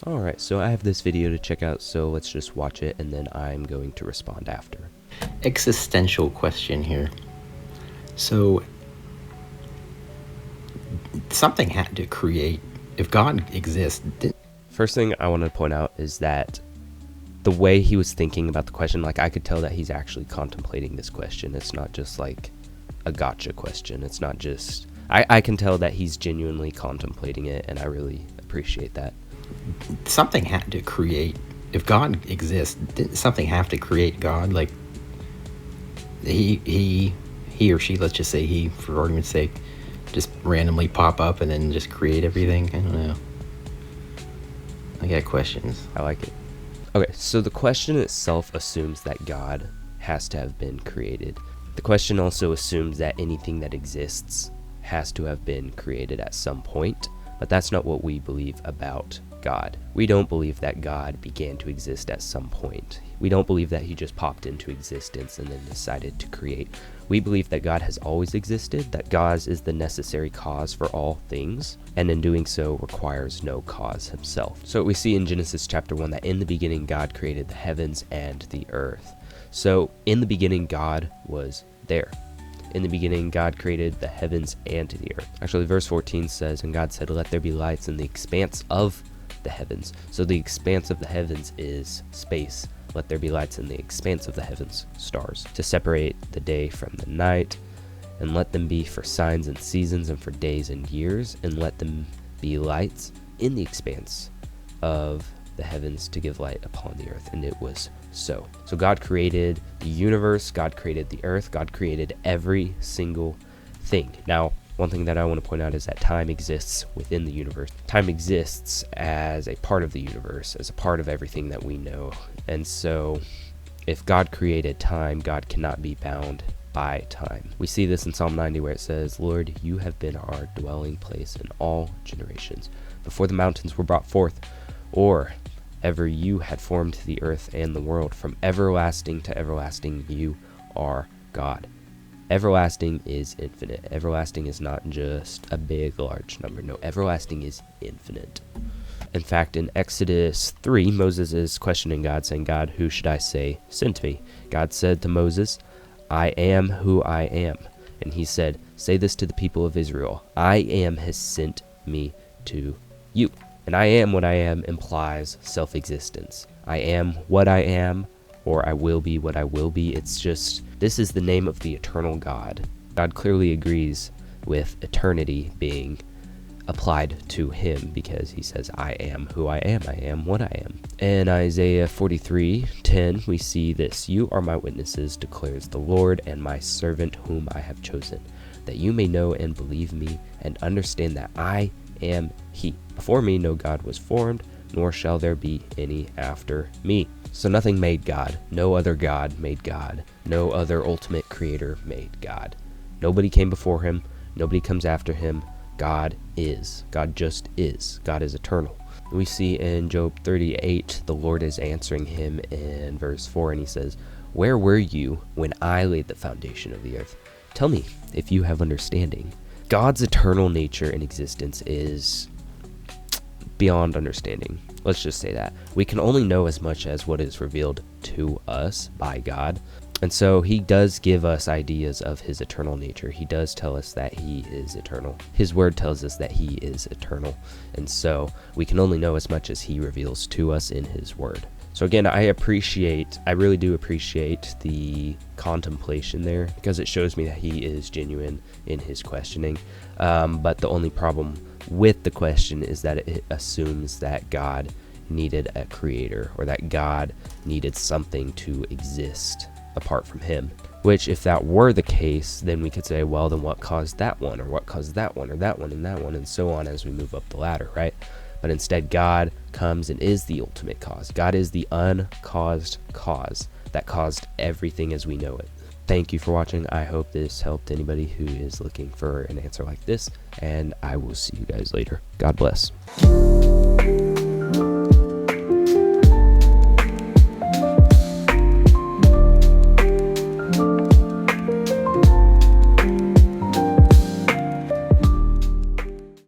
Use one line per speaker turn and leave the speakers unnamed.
Alright, so I have this video to check out, so let's just watch it and then I'm going to respond after.
Existential question here. So, something had to create. If God exists,
First thing I want to point out is that the way he was thinking about the question, like I could tell that he's actually contemplating this question. It's not just like a gotcha question. It's not just, I can tell that he's genuinely contemplating it, and I really appreciate that.
something had to create. If God exists, didn't something have to create God? Like he or she, let's just say he, for argument's sake, just randomly pop up and then just create everything. I don't know. I got questions.
I like it. Okay, so the question itself assumes that God has to have been created. The question also assumes that anything that exists has to have been created at some point, but that's not what we believe about God. We don't believe that God began to exist at some point. We don't believe that he just popped into existence and then decided to create. We believe that God has always existed, that God is the necessary cause for all things, and in doing so requires no cause himself. So we see in Genesis chapter 1 that in the beginning God created the heavens and the earth. So in the beginning God was there. In the beginning, God created the heavens and the earth. Actually, verse 14 says, "And God said, let there be lights in the expanse of the heavens." So the expanse of the heavens is space. Let there be lights in the expanse of the heavens, stars, to separate the day from the night, and let them be for signs and seasons and for days and years, and let them be lights in the expanse of the heavens to give light upon the earth. And it was so. So God created the universe, God created the earth, God created every single thing. Now, one thing that I want to point out is that time exists within the universe. Time exists as a part of the universe, as a part of everything that we know. And so, if God created time, God cannot be bound by time. We see this in Psalm 90 where it says, "Lord, you have been our dwelling place in all generations, before the mountains were brought forth, or ever you had formed the earth and the world. From everlasting to everlasting, you are God." Everlasting is infinite. Everlasting is not just a big, large number. No, everlasting is infinite. In fact, in Exodus 3, Moses is questioning God, saying, "God, who should I say sent me?" God said to Moses, "I am who I am." And he said, "Say this to the people of Israel, I am has sent me to you." And I am what I am implies self-existence. I am what I am, or I will be what I will be. It's just, this is the name of the eternal God. God clearly agrees with eternity being applied to him because he says, "I am who I am what I am." In Isaiah 43:10, we see this, "You are my witnesses, declares the Lord, and my servant whom I have chosen, that you may know and believe me and understand that I am he. Before me no God was formed, nor shall there be any after me." So nothing made God. No other God made God. No other ultimate creator made God. Nobody came before him. Nobody comes after him. God is. God just is. God is eternal. We see in Job 38, the Lord is answering him in verse 4, and he says, "Where were you when I laid the foundation of the earth? Tell me if you have understanding." God's eternal nature and existence is beyond understanding. Let's just say that. We can only know as much as what is revealed to us by God. And so he does give us ideas of his eternal nature. He does tell us that he is eternal. His word tells us that he is eternal. And so we can only know as much as he reveals to us in his word. So again, I really do appreciate the contemplation there because it shows me that he is genuine in his questioning. But the only problem with the question is that it assumes that God needed a creator or that God needed something to exist apart from him. Which, if that were the case, then we could say, well, then what caused that one, or what caused that one, or that one, and that one, and so on as we move up the ladder, right? But instead, God comes and is the ultimate cause. God is the uncaused cause that caused everything as we know it. Thank you for watching. I hope this helped anybody who is looking for an answer like this, and I will see you guys later. God bless.